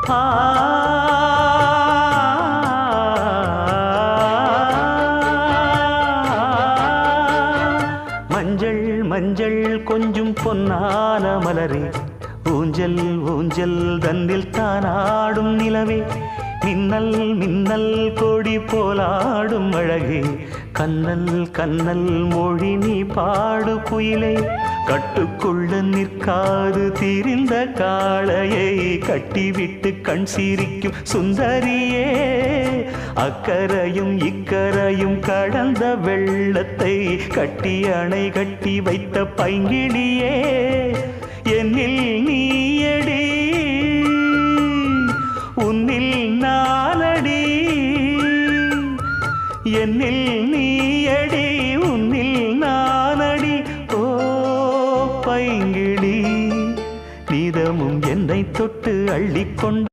ஆ மஞ்சள் மஞ்சள் கொஞ்சம் பொன்னான மலரே, ஊஞ்சல் ஊஞ்சல் தன்னில் தானாடும் நிலவே, மின்னல் மின்னல் கொடி போலாடும் அழகே, கண்ணல் கண்ணல் மொழி நீ பாடு குயிலே, கட்டுக்குள்ள நிற்காது திரிந்த காளையை கட்டிவிட்டு கண் சிரிக்கும் சுந்தரியே, அக்கரையும் இக்கரையும் கடந்த வெள்ளத்தை கட்டி அணை கட்டி வைத்த பைங்கிளியே, என்னில் நீயடி உன்னில் நானடி, என்னில் நீயடி உன்னில் நானடி. ஓ பைங்கிளி, நீதமும் என்னை தொட்டு அள்ளிக்கொண்டு